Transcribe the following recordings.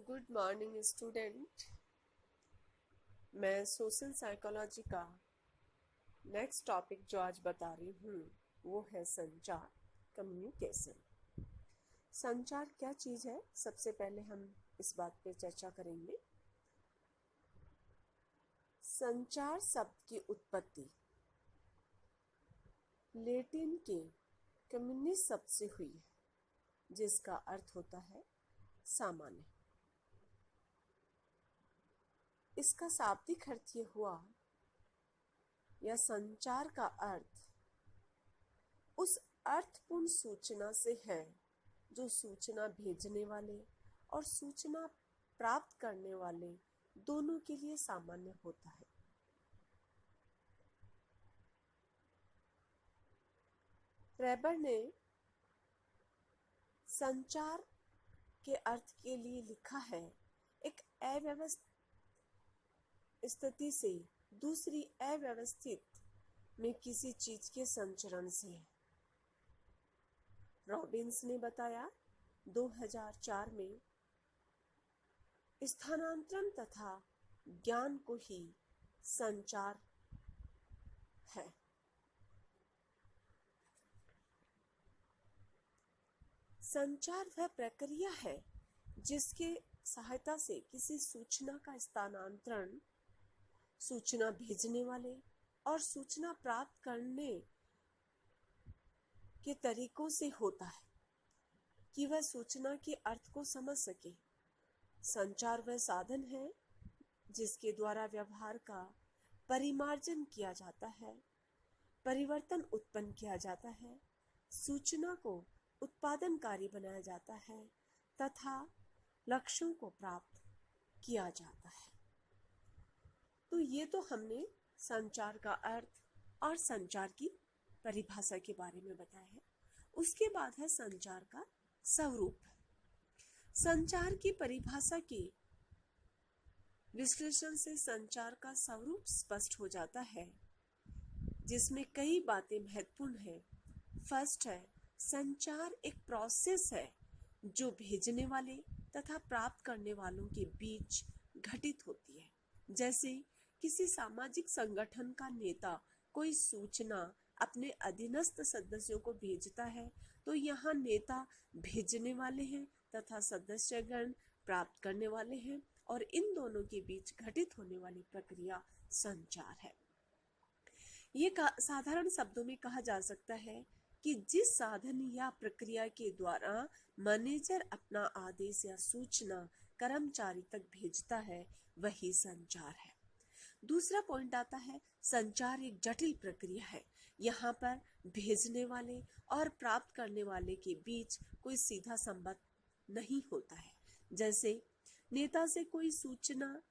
Good morning student. मैं social psychology का next topic जो आज बता रही हूँ वो है संचार, कम्युनिकेशन। संचार क्या चीज़ है, सबसे पहले हम इस बात पे चर्चा करेंगे। संचार शब्द की उत्पत्ति लैटिन के कम्युनिस शब्द से हुई है, जिसका अर्थ होता है सामान्य। इसका शाब्दिक अर्थ ये हुआ, या संचार का अर्थ उस अर्थपूर्ण सूचना से है जो सूचना भेजने वाले और सूचना प्राप्त करने वाले दोनों के लिए सामान्य होता है। रेबर ने संचार के अर्थ के लिए लिखा है, एक अव्यवस्थित स्थिति से दूसरी अव्यवस्थित में किसी चीज के संचरण से। रॉबिन्स ने बताया 2004 में स्थानांतरण तथा ज्ञान को ही संचार है। संचार वह प्रक्रिया है जिसके सहायता से किसी सूचना का स्थानांतरण सूचना भेजने वाले और सूचना प्राप्त करने के तरीकों से होता है कि वह सूचना के अर्थ को समझ सके। संचार वह साधन है जिसके द्वारा व्यवहार का परिमार्जन किया जाता है, परिवर्तन उत्पन्न किया जाता है, सूचना को उत्पादनकारी बनाया जाता है तथा लक्ष्यों को प्राप्त किया जाता है। तो ये तो हमने संचार का अर्थ और संचार की परिभाषा के बारे में बताया है। उसके बाद है संचार का स्वरूप। संचार की परिभाषा के विश्लेषण से संचार का स्वरूप स्पष्ट हो जाता है, जिसमें कई बातें महत्वपूर्ण हैं। फर्स्ट है, संचार एक प्रोसेस है जो भेजने वाले तथा प्राप्त करने वालों के बीच घटित होती है। जैसे किसी सामाजिक संगठन का नेता कोई सूचना अपने अधीनस्थ सदस्यों को भेजता है, तो यहाँ नेता भेजने वाले हैं तथा सदस्यगण प्राप्त करने वाले हैं, और इन दोनों के बीच घटित होने वाली प्रक्रिया संचार है। ये साधारण शब्दों में कहा जा सकता है कि जिस साधन या प्रक्रिया के द्वारा मैनेजर अपना आदेश या सूचना कर्मचारी तक भेजता है, वही संचार है। दूसरा पॉइंट आता है, संचार एक जटिल प्रक्रिया है। यहाँ पर भेजने वाले और प्राप्त करने वाले के बीच कोई सीधा संबंध नहीं होता है। जैसे नेता से कोई सूचना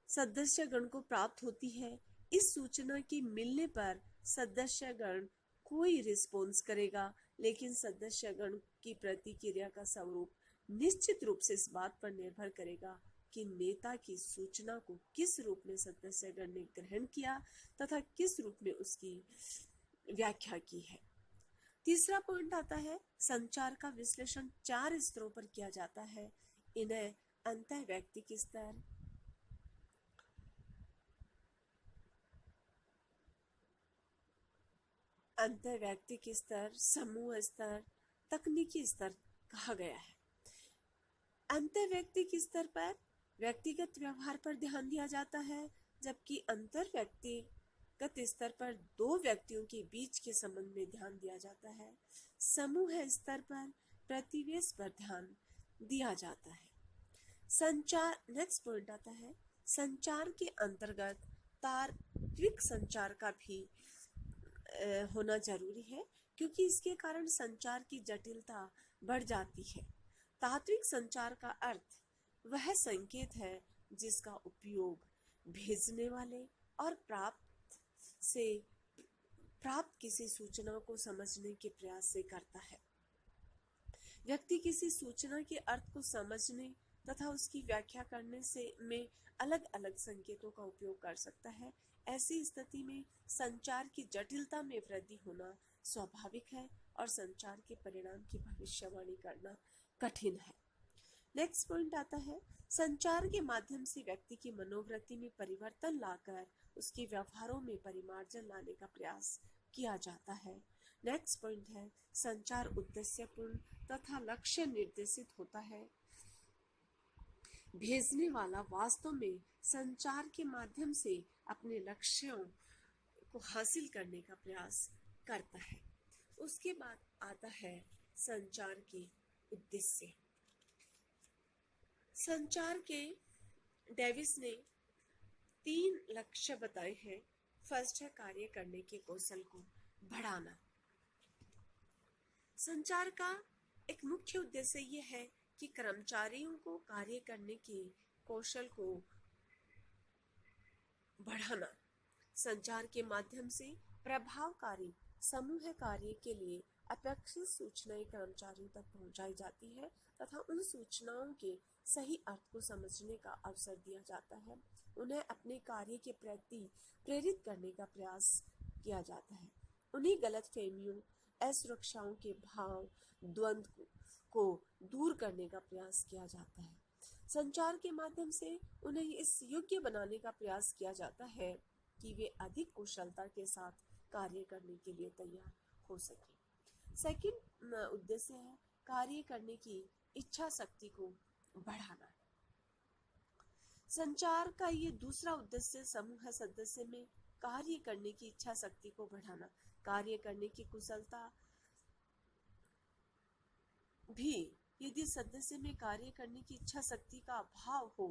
सदस्यगण को प्राप्त होती है, इस सूचना के मिलने पर सदस्यगण कोई रिस्पॉन्स करेगा, लेकिन सदस्यगण की प्रतिक्रिया का स्वरूप निश्चित रूप से इस बात पर निर्भर करेगा कि नेता की सूचना को किस रूप में सदस्यगण ने ग्रहण किया तथा किस रूप में उसकी व्याख्या की है। तीसरा पॉइंट आता है, संचार का विश्लेषण 4 स्तरों पर किया जाता है। इन्हें अंतः व्यक्तिक स्तर, अंतर व्यक्तिक स्तर, समूह स्तर, तकनीकी स्तर कहा गया है। अंतर व्यक्तिक स्तर पर व्यक्तिगत व्यवहार पर ध्यान दिया जाता है, जबकि अंतर व्यक्तिगत स्तर पर दो व्यक्तियों के बीच के संबंध में ध्यान दिया जाता है। समूह स्तर पर प्रतिवेश पर ध्यान दिया जाता है। संचार, नेक्स्ट पॉइंट आता है, संचार के अंतर्गत तार्किक संचार का भी होना जरूरी है, क्योंकि इसके कारण संचार की जटिलता बढ़ जाती है। तात्विक संचार का अर्थ वह संकेत है जिसका उपयोग भेजने वाले और प्राप्त किसी सूचना को समझने के प्रयास से करता है। व्यक्ति किसी सूचना के अर्थ को समझने तथा उसकी व्याख्या करने से में अलग अलग संकेतों का उपयोग कर सकता है। ऐसी स्थिति में संचार की जटिलता में वृद्धि होना स्वाभाविक है और संचार के परिणाम की भविष्यवाणी करना कठिन है। नेक्स्ट पॉइंट आता है, संचार के माध्यम से व्यक्ति की मनोवृत्ति में परिवर्तन लाकर उसके व्यवहारों में परिमार्जन लाने का प्रयास किया जाता है। नेक्स्ट पॉइंट है, संचार उद्देश्यपूर्ण तथा लक्ष्य निर्देशित होता है। भेजने वाला वास्तव में संचार के माध्यम से अपने लक्ष्यों को हासिल करने का प्रयास करता है। उसके बाद आता है संचार के उद्देश्य। संचार के डेविस ने 3 लक्ष्य बताए हैं। फर्स्ट है कार्य करने के कौशल को बढ़ाना। संचार का एक मुख्य उद्देश्य यह है कि कर्मचारियों को कार्य करने के कौशल को बढ़ाना। संचार के माध्यम से प्रभावकारी समूह कार्य के लिए अपेक्षित सूचनाएं कर्मचारियों तक पहुंचाई जाती है तथा उन सूचनाओं के सही अर्थ को समझने का अवसर दिया जाता है। उन्हें अपने कार्य के प्रति प्रेरित करने का प्रयास किया जाता है। उन्हीं गलतफहमियों, असुरक्षाओं के भाव, द्वंद्व को दूर करने का प्रयास किया जाता है। संचार के माध्यम से उन्हें इस योग्य बनाने का प्रयास किया जाता है कि वे अधिक कुशलता के साथ कार्य करने के लिए तैयार हो सके। सेकंड उद्देश्य है कार्य करने की इच्छा शक्ति को बढ़ाना। संचार का ये दूसरा उद्देश्य समूह सदस्य में कार्य करने की इच्छा शक्ति को बढ़ाना। कार्य करने की कुशलता भी यदि सदस्य में कार्य करने की इच्छा शक्ति का अभाव हो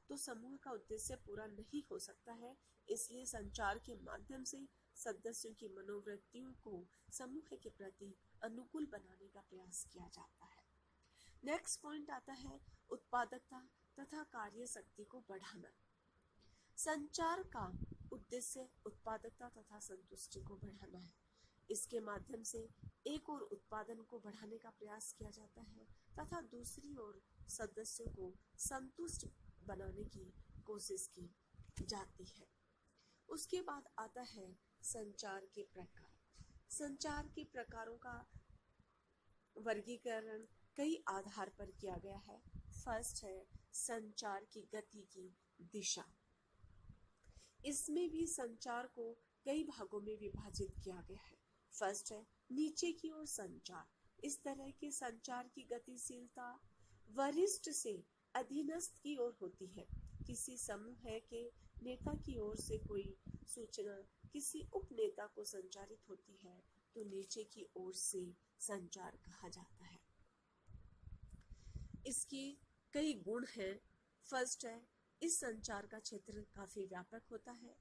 तो समूह का उद्देश्य पूरा नहीं हो सकता है। इसलिए संचार के माध्यम से सदस्यों की मनोवृत्तियों को समूह के प्रति अनुकूल बनाने का प्रयास किया जाता है। नेक्स्ट पॉइंट आता है उत्पादकता तथा कार्य शक्ति को बढ़ाना। संचार का उद्देश्य उत्पादकता तथा संतुष्टि को बढ़ाना है। इसके माध्यम से एक ओर उत्पादन को बढ़ाने का प्रयास किया जाता है तथा दूसरी ओर सदस्यों को संतुष्ट बनाने की कोशिश की जाती है। उसके बाद आता है संचार के प्रकार। संचार के प्रकारों का वर्गीकरण कई आधार पर किया गया है। फर्स्ट है संचार की गति की दिशा। इसमें भी संचार को कई भागों में विभाजित किया गया है। फर्स्ट है नीचे की ओर संचार। इस तरह के संचार की गतिशीलता वरिष्ठ से अधीनस्थ की ओर होती है। किसी समूह के नेता की ओर से कोई सूचना किसी उपनेता को संचारित होती है तो नीचे की ओर से संचार कहा जाता है। इसके कई गुण हैं। फर्स्ट है इस संचार का क्षेत्र काफी व्यापक होता है।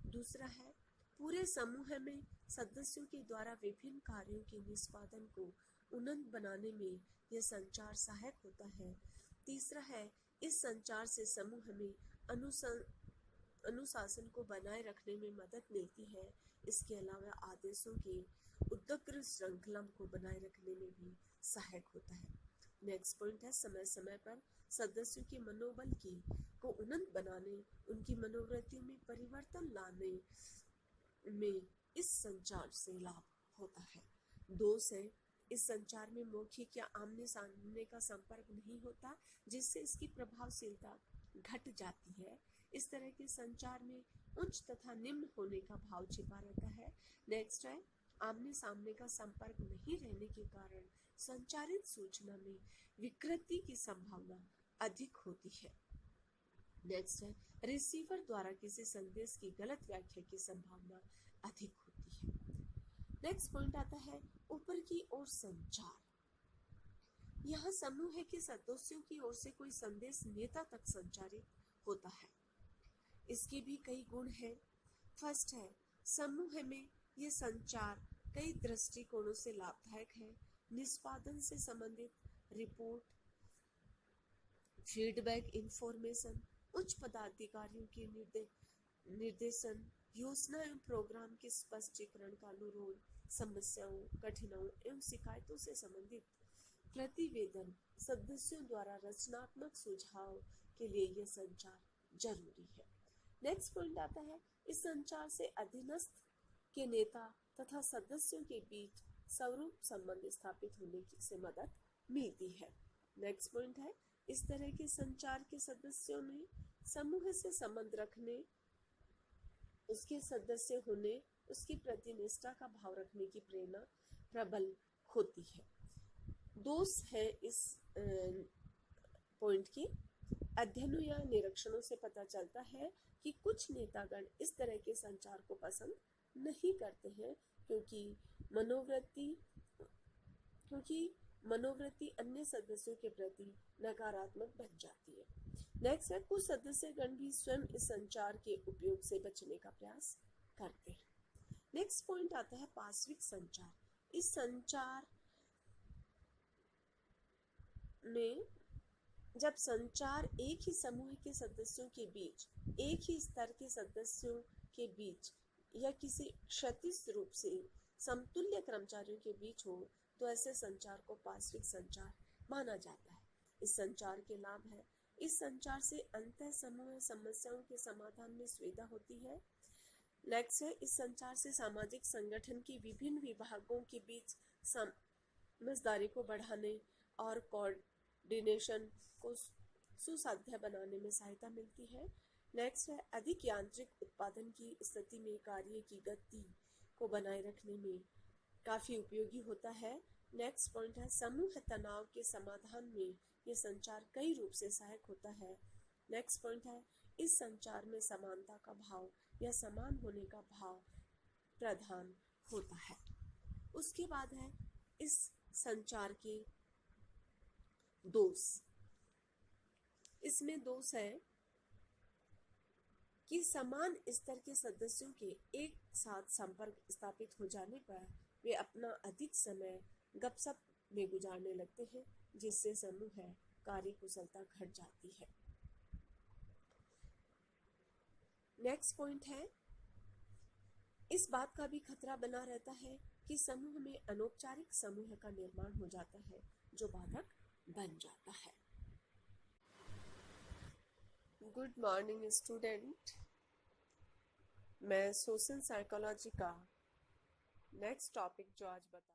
दूसरा है पूरे समूह में सदस्यों के द्वारा विभिन्न कार्यों के निष्पादन को उन्नत बनाने में यह संचार सहायक होता है। तीसरा है इस संचार से समूह में अनुशासन को बनाए रखने में मदद मिलती है। इसके अलावा आदेशों के उत्कृष्ट श्रृंखला को बनाए रखने में भी सहायक होता है। नेक्स्ट पॉइंट है समय समय पर सदस्यों के मनोबल को उन्नत बनाने, उनकी मनोवृत्तियों में परिवर्तन लाने में इस संचार से लाभ होता है। दोष है इस संचार में मौखिक या आमने सामने का संपर्क नहीं होता, जिससे इसकी प्रभावशीलता घट जाती है। इस तरह के संचार में उच्च तथा निम्न होने का भाव छिपा रहता है। नेक्स्ट है आमने सामने का संपर्क नहीं रहने के कारण संचारित सूचना में विकृति की संभावना अधिक होती है। नेक्स्ट है रिसीवर द्वारा किसी संदेश की गलत व्याख्या की संभावना अधिक होती है। नेक्स्ट पॉइंट आता है ऊपर की ओर संचार। यह समूह के सदस्यों की ओर से कोई संदेश नेता तक संचारित होता है। इसके भी कई गुण हैं। फर्स्ट है समूह में यह संचार कई दृष्टिकोणों से लाभदायक है। निष्पादन से संबंधित रिपोर्ट, फीडबैक, इंफॉर्मेशन, उच्च पदाधिकारियों के निर्देशन, योजना एवं प्रोग्राम के स्पष्टीकरण का अनुरोध, समस्याओं, कठिनाइयों एवं शिकायतों से संबंधित प्रतिवेदन, सदस्यों द्वारा रचनात्मक सुझाव के लिए यह संचार जरूरी है। नेक्स्ट पॉइंट आता है इस संचार से अधीनस्थ के नेता तथा सदस्यों के बीच स्वरूप संबंध स्थापित होने से मदद मिलती है। नेक्स्ट पॉइंट है इस तरह के संचार के सदस्यों में समूह से संबंध रखने, उसके सदस्य होने, उसकी प्रति निष्ठा का भाव रखने की प्रेरणा प्रबल होती है। दोष है इस पॉइंट की। अध्ययनों या निरीक्षणों से पता चलता है कि कुछ नेतागण इस तरह के संचार को पसंद नहीं करते हैं क्योंकि मनोवृत्ति अन्य सदस्यों के प्रति नकारात्मक बन जाती है। नेक्स्ट है, कुछ सदस्यगण भी स्वयं इस संचार के उपयोग से बचने का प्रयास करते हैं। नेक्स्ट पॉइंट आता है पार्श्विक संचार। इस संचार में जब संचार एक ही समूह के सदस्यों के बीच, एक ही स्तर के सदस्यों के बीच या किसी क्षतिश रूप से समतुल्य कर्मचारियों के बीच हो तो ऐसे संचार को पार्श्विक संचार माना जाता है। इस संचार के लाभ है, इस संचार से अंतः समूह समस्याओं के समाधान में सुविधा होती है। नेक्स्ट है, इस संचार से सामाजिक संगठन के विभिन्न विभागों के बीच समझदारी को बढ़ाने और कोऑर्डिनेशन को सुसाध्य बनाने में सहायता मिलती है। नेक्स्ट है, अधिक यांत्रिक उत्पादन की स्थिति में कार्य की गति को बनाए रखने में काफी उपयोगी होता है। नेक्स्ट पॉइंट है, समूह तनाव के समाधान में ये संचार कई रूप से सहायक होता है। नेक्स्ट पॉइंट है, इस संचार में समानता का भाव या समान होने का भाव प्रधान होता है। उसके बाद है इस संचार के दोष। इसमें दोष है कि समान स्तर के सदस्यों के एक साथ संपर्क स्थापित हो जाने पर वे अपना अधिक समय गपशप में गुजारने लगते हैं, जिससे समूह कार्य कुशलता घट जाती है। नेक्स्ट पॉइंट है, इस बात का भी खतरा बना रहता है कि समूह में अनौपचारिक समूह का निर्माण हो जाता है जो बाधक बन जाता है। गुड मॉर्निंग स्टूडेंट, मैं सोशल साइकोलॉजी का नेक्स्ट टॉपिक जो आज बता